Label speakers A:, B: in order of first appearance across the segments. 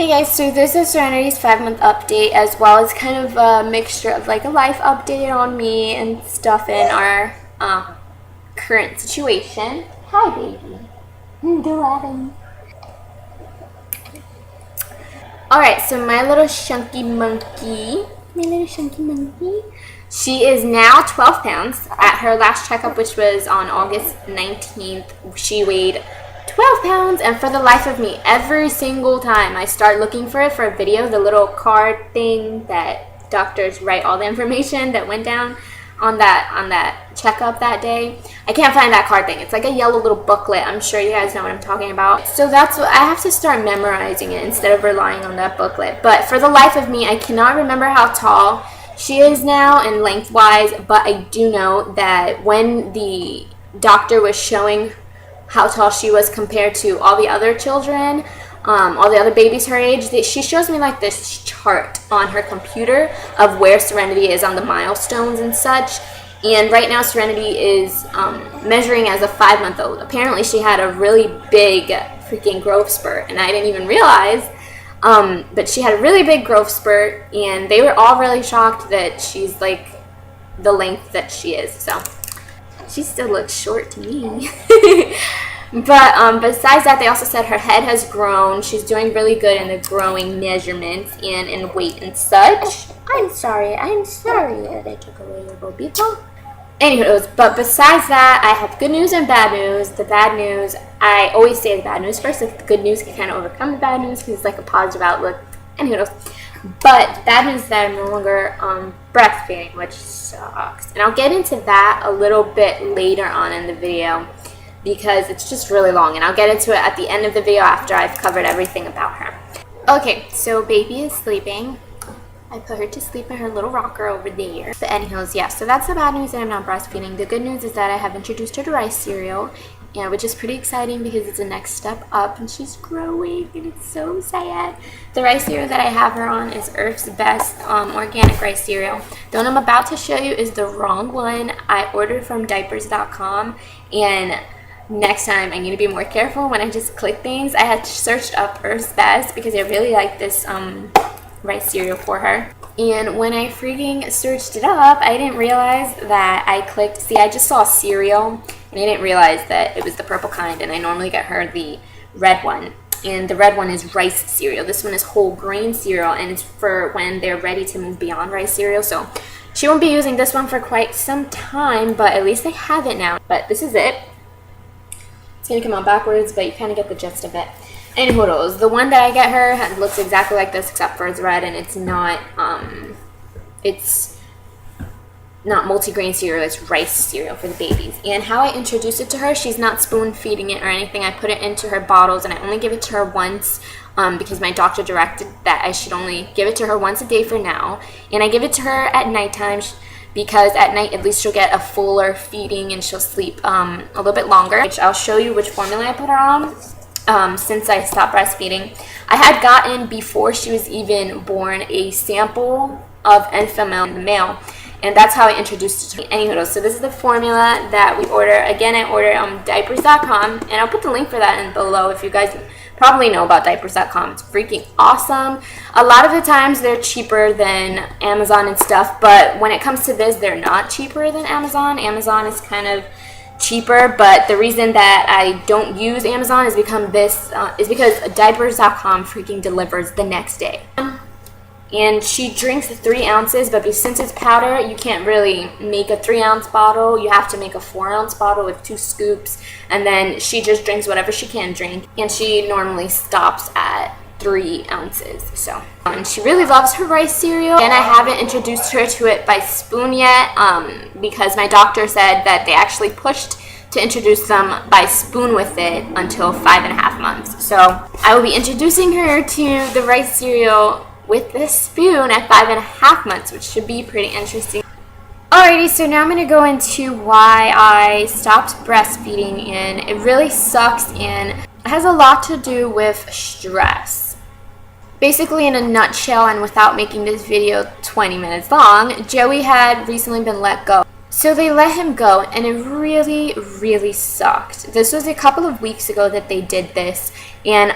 A: Hey guys, so this is Serenity's 5-month update, as well as kind of a mixture of like a life update on me and stuff in our current situation. Hi baby. Go at him. Alright, so my little chunky monkey, she is now 12 pounds. At her last checkup, which was on August 19th, she weighed 12 pounds, and for the life of me, every single time I start looking for it for a video, the little card thing that doctors write all the information that went down on that checkup that day, I can't find that card thing. It's like a yellow little booklet. I'm sure you guys know what I'm talking about. So that's what I have to start memorizing it instead of relying on that booklet. But for the life of me, I cannot remember how tall she is now and lengthwise, but I do know that when the doctor was showing how tall she was compared to all the other children, all the other babies her age, she shows me like this chart on her computer of where Serenity is on the milestones and such. And right now Serenity is measuring as a 5-month-old. Apparently she had a really big freaking growth spurt, and I didn't even realize. But she had a really big growth spurt, and they were all really shocked that she's like the length that she is. So she still looks short to me. But besides that, they also said her head has grown. She's doing really good in the growing measurements and in weight and such. I'm sorry that I took away your bobito. Anyways, but besides that, I have good news and bad news. The bad news, I always say the bad news first, if the good news can kind of overcome the bad news because it's like a positive outlook. Anyways, but the bad news is that I'm no longer breastfeeding, which sucks. And I'll get into that a little bit later on in the video because it's just really long, and I'll get into it at the end of the video after I've covered everything about her. Okay, so baby is sleeping. I put her to sleep in her little rocker over there. But anyways, yeah, so that's the bad news that I'm not breastfeeding. The good news is that I have introduced her to rice cereal, yeah, which is pretty exciting because it's the next step up and she's growing and it's so sad. The rice cereal that I have her on is Earth's Best organic rice cereal. The one I'm about to show you is the wrong one. I ordered from diapers.com, and next time I need to be more careful when I just click things. I had searched up Earth's Best because I really like this rice cereal for her. And when I freaking searched it up, I didn't realize that I clicked, see, I just saw cereal, and I didn't realize that it was the purple kind, and I normally get her the red one. And the red one is rice cereal. This one is whole grain cereal, and it's for when they're ready to move beyond rice cereal. So she won't be using this one for quite some time, but at least I have it now. But this is it. It's going to come out backwards, but you kind of get the gist of it. Anyways, the one that I get her looks exactly like this except for it's red, and it's not multigrain cereal, it's rice cereal for the babies. And how I introduce it to her, she's not spoon feeding it or anything. I put it into her bottles, and I only give it to her once because my doctor directed that I should only give it to her once a day for now. And I give it to her at nighttime because at night at least she'll get a fuller feeding and she'll sleep a little bit longer, which I'll show you which formula I put her on. Since I stopped breastfeeding, I had gotten, before she was even born, a sample of Enfamil in the mail, and that's how I introduced it to her. Anywho, so this is the formula that we order. Again, I ordered diapers.com, and I'll put the link for that in below if you guys probably know about diapers.com. It's freaking awesome. A lot of the times they're cheaper than Amazon and stuff, but when it comes to this, they're not cheaper than Amazon. Amazon is kind of cheaper, but the reason that I don't use Amazon is because diapers.com freaking delivers the next day. And she drinks 3 ounces, but since it's powder, you can't really make a 3-ounce bottle. You have to make a 4-ounce bottle with 2 scoops, and then she just drinks whatever she can drink, and she normally stops at 3 ounces. So, and she really loves her rice cereal, and I haven't introduced her to it by spoon yet because my doctor said that they actually pushed to introduce them by spoon with it until 5.5 months. So I will be introducing her to the rice cereal with this spoon at 5.5 months, which should be pretty interesting. Alrighty, so now I'm going to go into why I stopped breastfeeding, and it really sucks, and it has a lot to do with stress. Basically, in a nutshell, and without making this video 20 minutes long, Joey had recently been let go. So they let him go, and it really, really sucked. This was a couple of weeks ago that they did this, and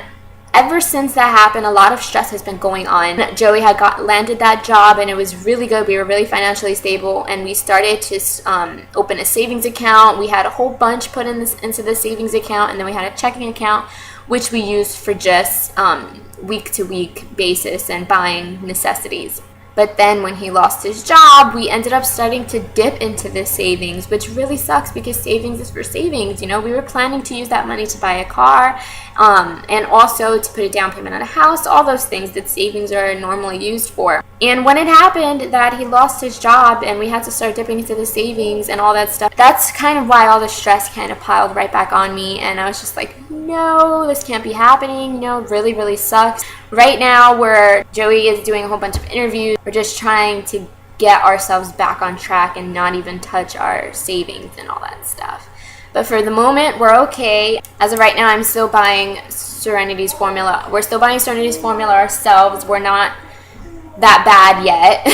A: ever since that happened, a lot of stress has been going on. Joey had landed that job, and it was really good. We were really financially stable, and we started to open a savings account. We had a whole bunch put into the savings account, and then we had a checking account, which we used for just week-to-week basis and buying necessities. But then when he lost his job, we ended up starting to dip into the savings, which really sucks because savings is for savings. You know, we were planning to use that money to buy a car, and also to put a down payment on a house, all those things that savings are normally used for. And when it happened that he lost his job and we had to start dipping into the savings and all that stuff, that's kind of why all the stress kind of piled right back on me. And I was just like, no, this can't be happening. You know, really, really sucks. Right now, where Joey is doing a whole bunch of interviews, we're just trying to get ourselves back on track and not even touch our savings and all that stuff. But for the moment, we're okay. As of right now, I'm still buying Serenity's formula. We're still buying Serenity's formula ourselves. We're not that bad yet.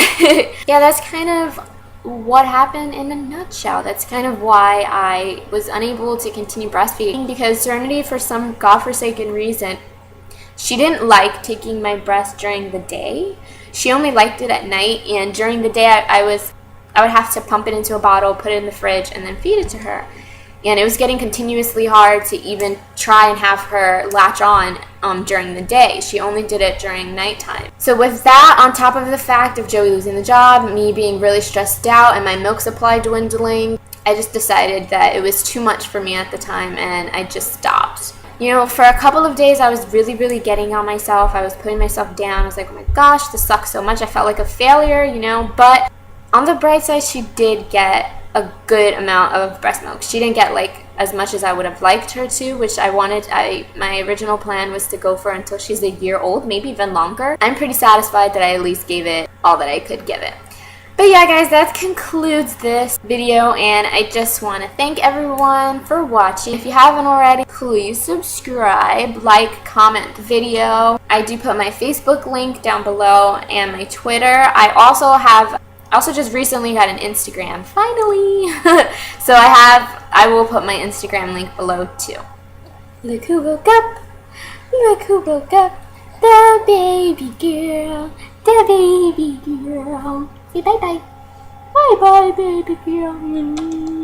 A: Yeah, that's kind of what happened in a nutshell. That's kind of why I was unable to continue breastfeeding, because Serenity, for some godforsaken reason, she didn't like taking my breast during the day. She only liked it at night, and during the day I would have to pump it into a bottle, put it in the fridge, and then feed it to her. And it was getting continuously hard to even try and have her latch on during the day. She only did it during nighttime. So with that, on top of the fact of Joey losing the job, me being really stressed out, and my milk supply dwindling, I just decided that it was too much for me at the time, and I just stopped. You know, for a couple of days, I was really, really getting on myself. I was putting myself down. I was like, oh my gosh, this sucks so much. I felt like a failure, you know. But on the bright side, she did get a good amount of breast milk. She didn't get like as much as I would have liked her to, which I wanted. My original plan was to go for until she's a year old, maybe even longer. I'm pretty satisfied that I at least gave it all that I could give it. But yeah, guys, that concludes this video, and I just want to thank everyone for watching. If you haven't already, please subscribe, like, comment the video. I do put my Facebook link down below and my Twitter. I also just recently got an Instagram, finally. So I will put my Instagram link below too. Look who woke up, look who woke up, the baby girl, the baby girl. Say bye-bye. Bye-bye, baby girl.